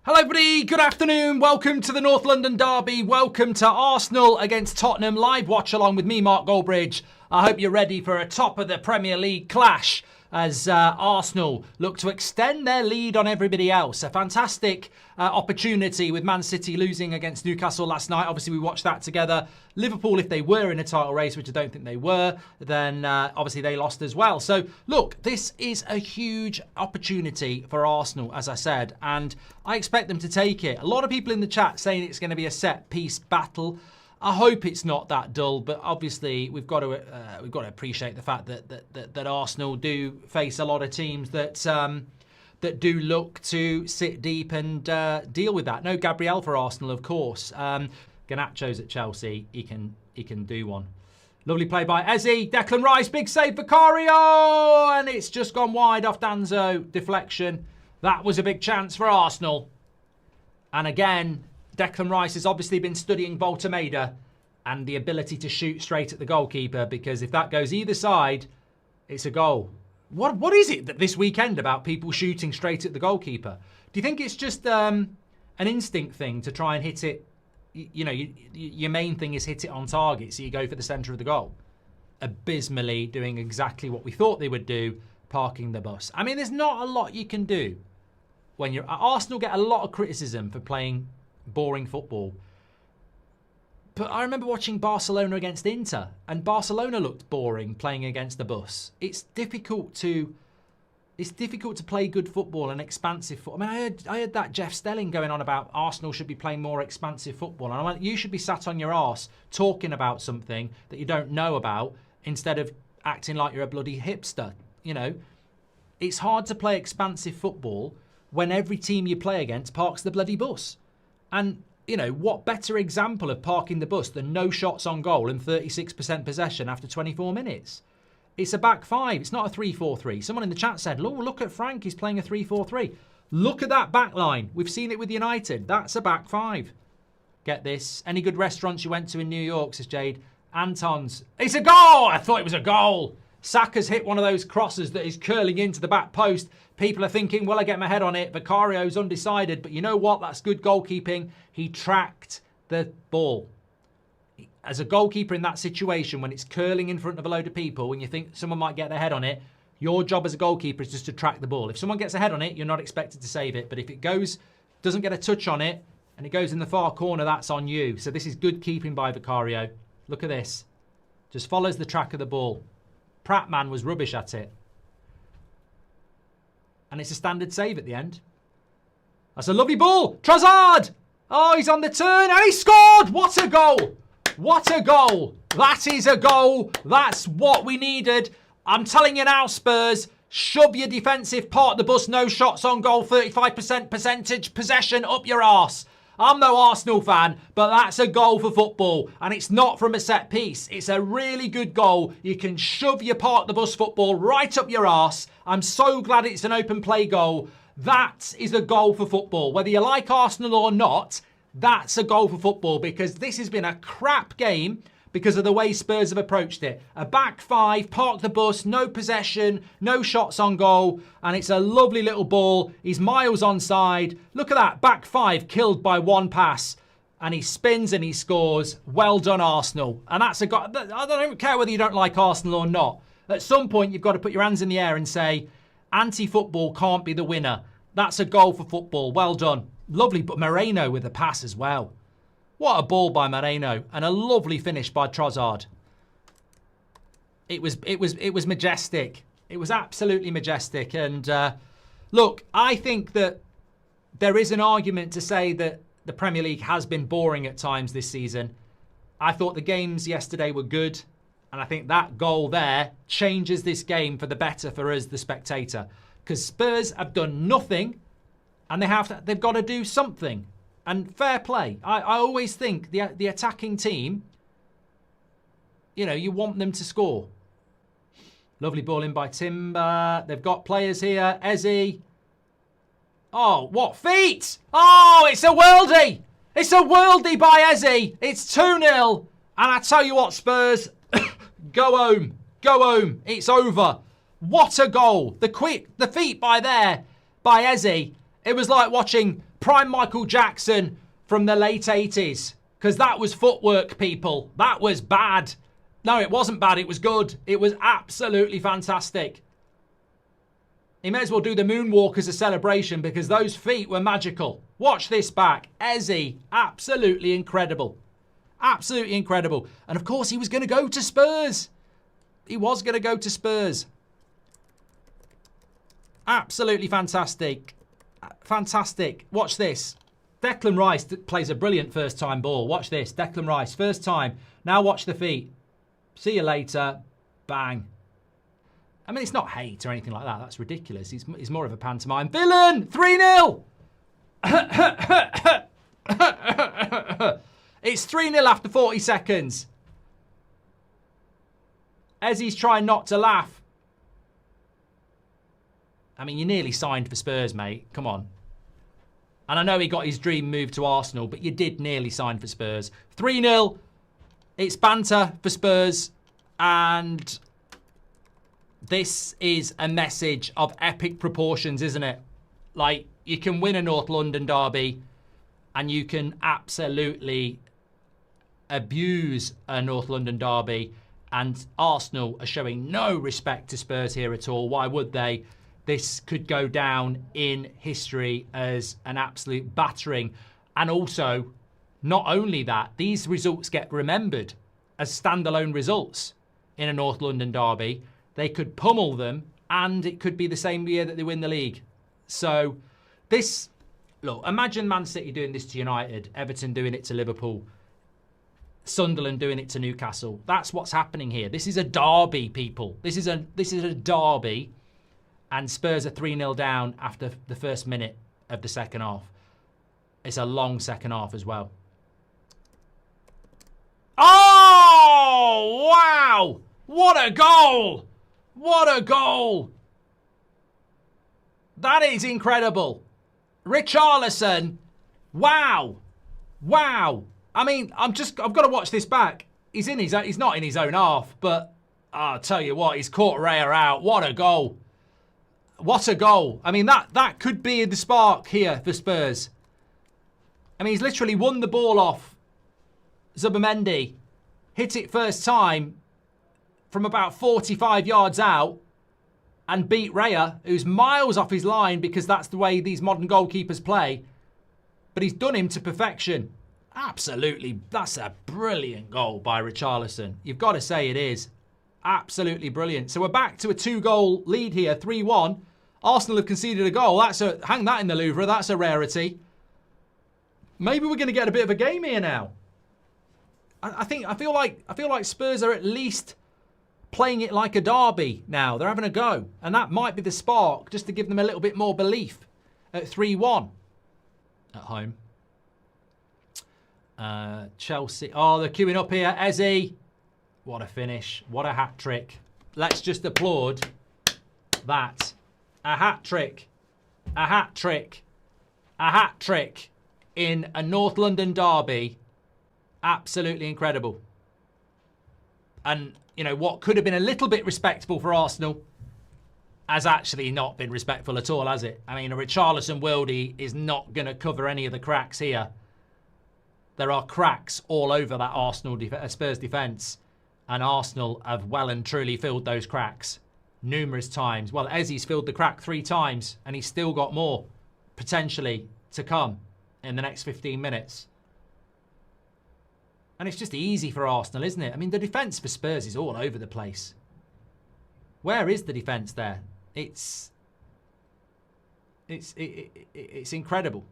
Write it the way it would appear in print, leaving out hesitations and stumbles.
Hello everybody, good afternoon, welcome to the North London Derby, welcome to Arsenal against Tottenham, live watch along with me, Mark Goldbridge. I hope you're ready for a top of the Premier League clash as Arsenal look to extend their lead on everybody else. A fantastic opportunity with Man City losing against Newcastle last night. Obviously, we watched that together. Liverpool, if they were in a title race, which I don't think they were, then obviously they lost as well. So, look, this is a huge opportunity for Arsenal, as I said, and I expect them to take it. A lot of people in the chat saying it's going to be a set-piece battle. I hope it's not that dull, but obviously we've got to appreciate the fact that Arsenal do face a lot of teams that do look to sit deep and deal with that. No Gabriel for Arsenal, of course. Garnacho's at Chelsea. He can do one. Lovely play by Eze. Declan Rice, big save for Vicario, and it's just gone wide off Danzo. Deflection. That was a big chance for Arsenal. And again, Declan Rice has obviously been studying Voltemeda and the ability to shoot straight at the goalkeeper, because if that goes either side, it's a goal. What is it that this weekend about people shooting straight at the goalkeeper? Do you think it's just an instinct thing to try and hit it? You know, your main thing is hit it on target, so you go for the centre of the goal. Abysmally doing exactly what we thought they would do, parking the bus. I mean, there's not a lot you can do when you're... Arsenal get a lot of criticism for playing boring football. But I remember watching Barcelona against Inter, and Barcelona looked boring playing against the bus. It's difficult to play good football and expansive football. I mean, I heard that Jeff Stelling going on about Arsenal should be playing more expansive football. And I went, you should be sat on your arse talking about something that you don't know about instead of acting like you're a bloody hipster. You know, it's hard to play expansive football when every team you play against parks the bloody bus. And, you know, what better example of parking the bus than no shots on goal and 36% possession after 24 minutes? It's a back five. It's not a 3-4-3. Someone in the chat said, oh, look at Frank. He's playing a 3-4-3. Look at that back line. We've seen it with United. That's a back five. Get this. Any good restaurants you went to in New York, says Jade? Anton's. It's a goal! I thought it was a goal. Saka's hit one of those crosses that is curling into the back post. People are thinking, will I get my head on it? Vicario's undecided. But you know what? That's good goalkeeping. He tracked the ball. As a goalkeeper in that situation, when it's curling in front of a load of people, when you think someone might get their head on it, your job as a goalkeeper is just to track the ball. If someone gets a head on it, you're not expected to save it. But if it doesn't get a touch on it, and it goes in the far corner, that's on you. So this is good keeping by Vicario. Look at this. Just follows the track of the ball. Prattman was rubbish at it. And it's a standard save at the end. That's a lovely ball. Trossard! Oh, he's on the turn and he scored! What a goal! What a goal! That is a goal. That's what we needed. I'm telling you now, Spurs, shove your defensive part of the bus, no shots on goal, 35% percentage possession up your arse. I'm no Arsenal fan, but that's a goal for football. And it's not from a set piece. It's a really good goal. You can shove your part of the bus football right up your arse. I'm so glad it's an open play goal. That is a goal for football. Whether you like Arsenal or not, that's a goal for football, because this has been a crap game because of the way Spurs have approached it. A back five, park the bus, no possession, no shots on goal, and it's a lovely little ball. He's miles onside. Look at that, back five killed by one pass, and he spins and he scores. Well done, Arsenal. And that's a goal. I don't care whether you don't like Arsenal or not. At some point, you've got to put your hands in the air and say, anti-football can't be the winner. That's a goal for football. Well done. Lovely, but Moreno with the pass as well. What a ball by Moreno, and a lovely finish by Trossard. It was majestic. It was absolutely majestic. And look, I think that there is an argument to say that the Premier League has been boring at times this season. I thought the games yesterday were good, and I think that goal there changes this game for the better for us, the spectator, because Spurs have done nothing. And they've got to do something. And fair play. I always think the attacking team, you know, you want them to score. Lovely ball in by Timber. They've got players here. Eze. Oh, what feet! Oh, it's a worldie! It's a worldie by Eze. It's 2-0. And I tell you what, Spurs, go home. Go home. It's over. What a goal. The feet by Eze. It was like watching prime Michael Jackson from the late 80s. Because that was footwork, people. That was bad. No, it wasn't bad. It was good. It was absolutely fantastic. He may as well do the moonwalk as a celebration because those feet were magical. Watch this back. Eze, absolutely incredible. Absolutely incredible. And of course, he was going to go to Spurs. He was going to go to Spurs. Absolutely fantastic. Fantastic. Watch this. Declan Rice plays a brilliant first-time ball. Watch this. Declan Rice, first time. Now watch the feet. See you later. Bang. I mean, it's not hate or anything like that. That's ridiculous. He's more of a pantomime villain. 3-0. It's 3-0 after 40 seconds. Eze's trying not to laugh. I mean, you nearly signed for Spurs, mate. Come on. And I know he got his dream move to Arsenal, but you did nearly sign for Spurs. 3-0. It's banter for Spurs. And this is a message of epic proportions, isn't it? Like, you can win a North London derby and you can absolutely abuse a North London derby, and Arsenal are showing no respect to Spurs here at all. Why would they? This could go down in history as an absolute battering. And also, not only that, these results get remembered as standalone results in a North London derby. They could pummel them, and it could be the same year that they win the league. So this, look, imagine Man City doing this to United, Everton doing it to Liverpool, Sunderland doing it to Newcastle. That's what's happening here. This is a derby, people. This is a derby, and Spurs are 3-0 down after the first minute of the second half. It's a long second half as well. Oh, wow! What a goal! What a goal! That is incredible. Richarlison, wow. Wow. I mean, I've got to watch this back. He's not in his own half, but I'll tell you what, he's caught Raya out. What a goal. What a goal. I mean, that could be the spark here for Spurs. I mean, he's literally won the ball off Zubimendi, hit it first time from about 45 yards out, and beat Raya, who's miles off his line because that's the way these modern goalkeepers play. But he's done him to perfection. Absolutely, that's a brilliant goal by Richarlison. You've got to say it is. Absolutely brilliant. So we're back to a 2-goal lead here, 3-1. Arsenal have conceded a goal. Hang that in the Louvre. That's a rarity. Maybe we're going to get a bit of a game here now. I feel like Spurs are at least playing it like a derby now. They're having a go, and that might be the spark just to give them a little bit more belief at 3-1 at home. Chelsea. Oh, they're queuing up here. Eze. What a finish. What a hat-trick. Let's just applaud that. A hat-trick. A hat-trick. A hat-trick in a North London derby. Absolutely incredible. And, you know, what could have been a little bit respectable for Arsenal has actually not been respectful at all, has it? I mean, a Richarlison worldie is not going to cover any of the cracks here. There are cracks all over that Spurs defence. And Arsenal have well and truly filled those cracks numerous times. Well, Eze's filled the crack 3 times, and he's still got more potentially to come in the next 15 minutes. And it's just easy for Arsenal, isn't it? I mean, the defence for Spurs is all over the place. Where is the defence there? It's incredible.